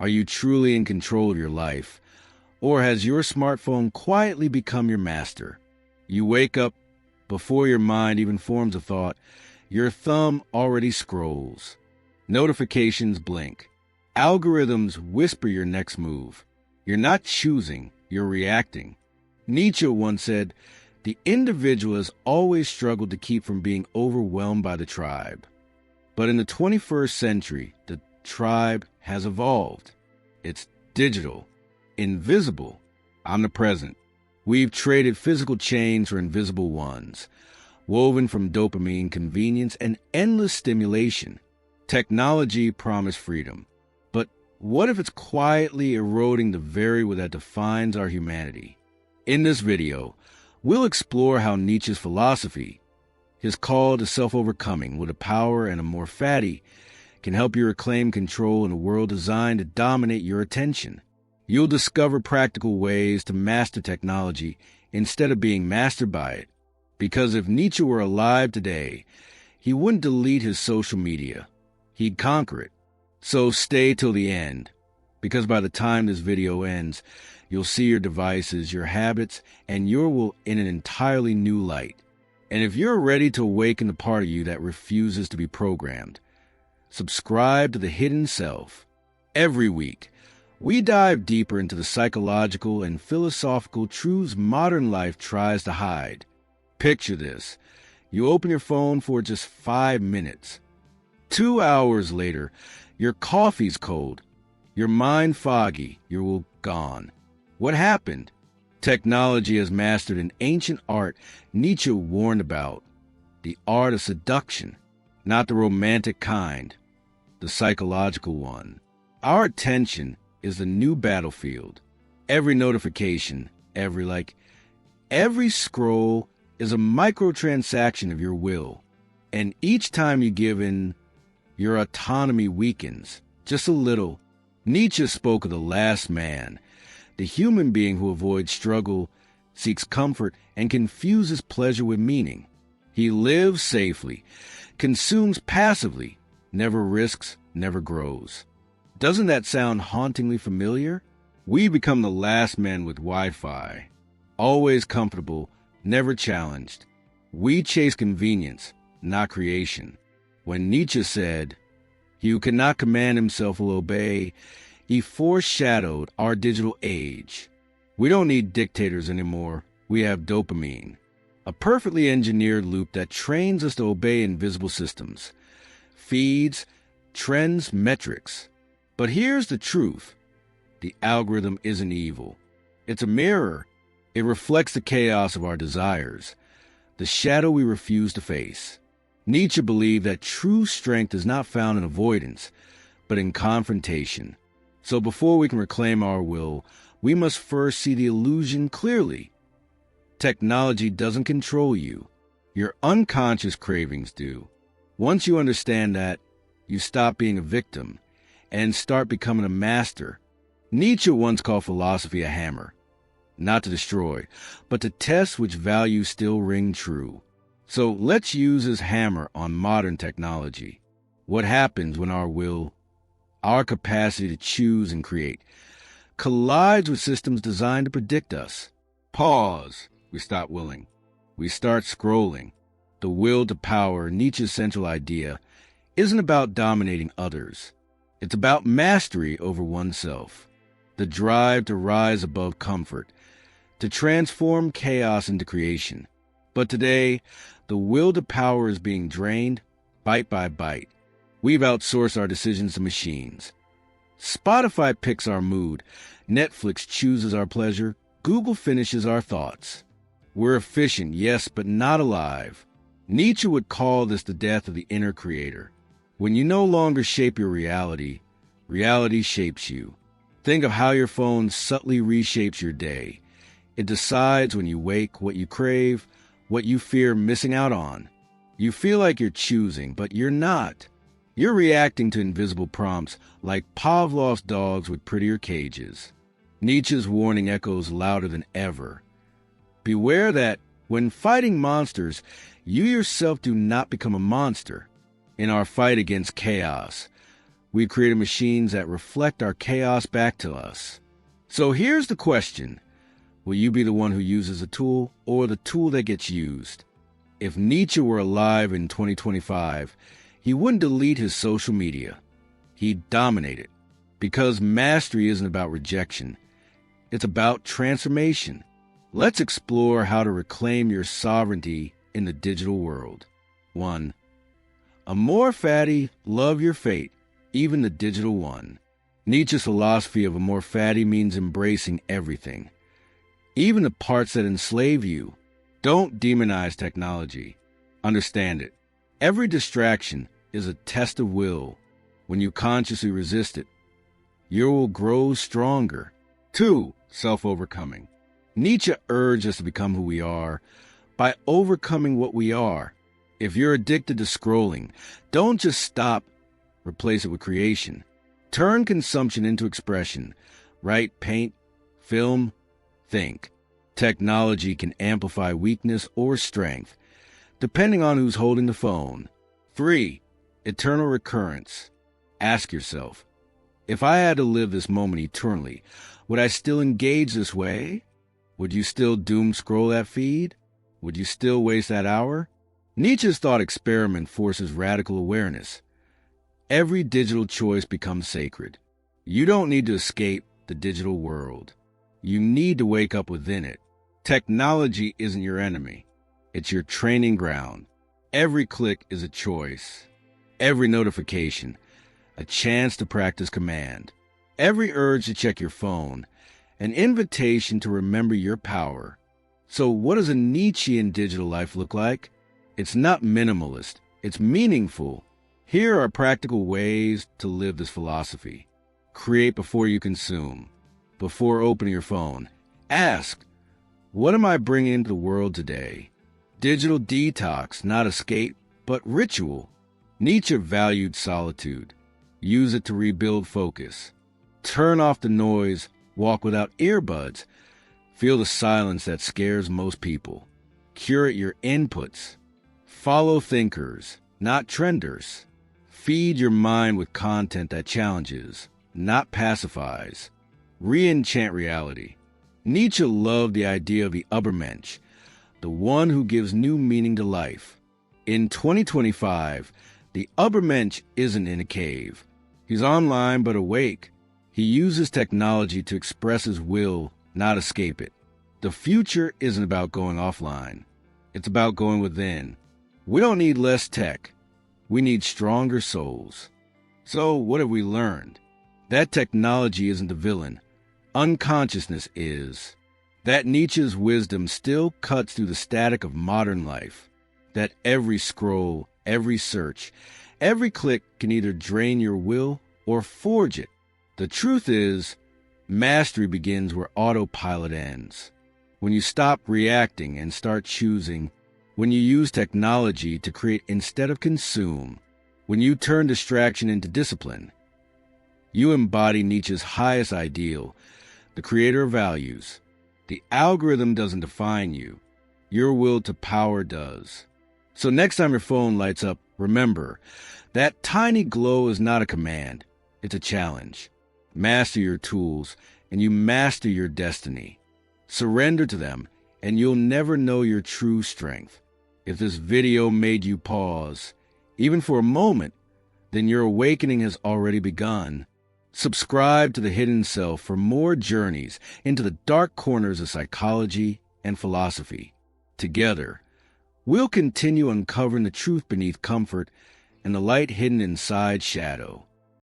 Are you truly in control of your life? Or has your smartphone quietly become your master? You wake up before your mind even forms a thought. Your thumb already scrolls. Notifications blink. Algorithms whisper your next move. You're not choosing, you're reacting. Nietzsche once said, "The individual has always struggled to keep from being overwhelmed by the tribe." But in the 21st century, the tribe has evolved. It's digital, invisible, omnipresent. We've traded physical chains for invisible ones, woven from dopamine, convenience, and endless stimulation. Technology promised freedom. But what if it's quietly eroding the very that defines our humanity? In this video, we'll explore how Nietzsche's philosophy, his call to self-overcoming with a power and Amor Fati, can help you reclaim control in a world designed to dominate your attention. You'll discover practical ways to master technology instead of being mastered by it. Because if Nietzsche were alive today, he wouldn't delete his social media. He'd conquer it. So stay till the end, because by the time this video ends, you'll see your devices, your habits, and your will in an entirely new light. And if you're ready to awaken the part of you that refuses to be programmed, subscribe to The Hidden Self. Every week, we dive deeper into the psychological and philosophical truths modern life tries to hide. Picture this. You open your phone for just 5 minutes. 2 hours later, your coffee's cold, your mind foggy, your will gone. What happened? Technology has mastered an ancient art Nietzsche warned about, the art of seduction, not the romantic kind, the psychological one. Our attention is the new battlefield. Every notification, every like, every scroll is a microtransaction of your will. And each time you give in, your autonomy weakens, just a little. Nietzsche spoke of the last man, the human being who avoids struggle, seeks comfort, and confuses pleasure with meaning. He lives safely, consumes passively, never risks, never grows. Doesn't that sound hauntingly familiar? We become the last men with Wi-Fi, always comfortable, never challenged. We chase convenience, not creation. When Nietzsche said, "He who cannot command himself will obey," he foreshadowed our digital age. We don't need dictators anymore. We have dopamine, a perfectly engineered loop that trains us to obey invisible systems, feeds, trends, metrics. But here's the truth. The algorithm isn't evil. It's a mirror. It reflects the chaos of our desires, the shadow we refuse to face. Nietzsche believed that true strength is not found in avoidance, but in confrontation. So before we can reclaim our will, we must first see the illusion clearly. Technology doesn't control you. Your unconscious cravings do. Once you understand that, you stop being a victim and start becoming a master. Nietzsche once called philosophy a hammer, not to destroy, but to test which values still ring true. So let's use his hammer on modern technology. What happens when our will, our capacity to choose and create, collides with systems designed to predict us? Pause. We stop willing. We start scrolling. The will to power, Nietzsche's central idea, isn't about dominating others. It's about mastery over oneself. The drive to rise above comfort, to transform chaos into creation. But today, the will to power is being drained bite by bite. We've outsourced our decisions to machines. Spotify picks our mood. Netflix chooses our pleasure. Google finishes our thoughts. We're efficient, yes, but not alive. Nietzsche would call this the death of the inner creator. When you no longer shape your reality, reality shapes you. Think of how your phone subtly reshapes your day. It decides when you wake, what you crave, what you fear missing out on. You feel like you're choosing, but you're not. You're reacting to invisible prompts like Pavlov's dogs with prettier cages. Nietzsche's warning echoes louder than ever. Beware that, when fighting monsters, you yourself do not become a monster. In our fight against chaos, We created machines that reflect our chaos back to us. So here's the question. Will you be the one who uses a tool or the tool that gets used? If Nietzsche were alive in 2025, he wouldn't delete his social media. He'd dominate it. Because mastery isn't about rejection. It's about transformation. Let's explore how to reclaim your sovereignty in the digital world. 1. Amor Fati, love your fate, even the digital one. Nietzsche's philosophy of Amor Fati means embracing everything, even the parts that enslave you. Don't demonize technology. Understand it. Every distraction is a test of will. When you consciously resist it, your will grows stronger. 2. Self-overcoming. Nietzsche urged us to become who we are by overcoming what we are. If you're addicted to scrolling, don't just stop, replace it with creation. Turn consumption into expression. Write, paint, film, think. Technology can amplify weakness or strength, depending on who's holding the phone. 3. Eternal Recurrence. Ask yourself, if I had to live this moment eternally, would I still engage this way? Would you still doom scroll that feed? Would you still waste that hour? Nietzsche's thought experiment forces radical awareness. Every digital choice becomes sacred. You don't need to escape the digital world. You need to wake up within it. Technology isn't your enemy. It's your training ground. Every click is a choice. Every notification, a chance to practice command. Every urge to check your phone, an invitation to remember your power. So what does a Nietzschean digital life look like? It's not minimalist. It's meaningful. Here are practical ways to live this philosophy. Create before you consume. Before opening your phone, ask, what am I bringing into the world today? Digital detox, not escape, but ritual. Nietzsche valued solitude. Use it to rebuild focus. Turn off the noise. Walk without earbuds. Feel the silence that scares most people. Curate your inputs. Follow thinkers, not trenders. Feed your mind with content that challenges, not pacifies. Re-enchant reality. Nietzsche loved the idea of the Übermensch, the one who gives new meaning to life. In 2025, the Übermensch isn't in a cave. He's online but awake. He uses technology to express his will, not escape it. The future isn't about going offline. It's about going within. We don't need less tech. We need stronger souls. So what have we learned? That technology isn't the villain. Unconsciousness is. That Nietzsche's wisdom still cuts through the static of modern life. That every scroll, every search, every click can either drain your will or forge it. The truth is, mastery begins where autopilot ends. When you stop reacting and start choosing, when you use technology to create instead of consume, when you turn distraction into discipline, you embody Nietzsche's highest ideal, the creator of values. The algorithm doesn't define you. Your will to power does. So next time your phone lights up, remember, that tiny glow is not a command. It's a challenge. Master your tools, and you master your destiny. Surrender to them, and you'll never know your true strength. If this video made you pause, even for a moment, then your awakening has already begun. Subscribe to The Hidden Self for more journeys into the dark corners of psychology and philosophy. Together, we'll continue uncovering the truth beneath comfort and the light hidden inside shadow.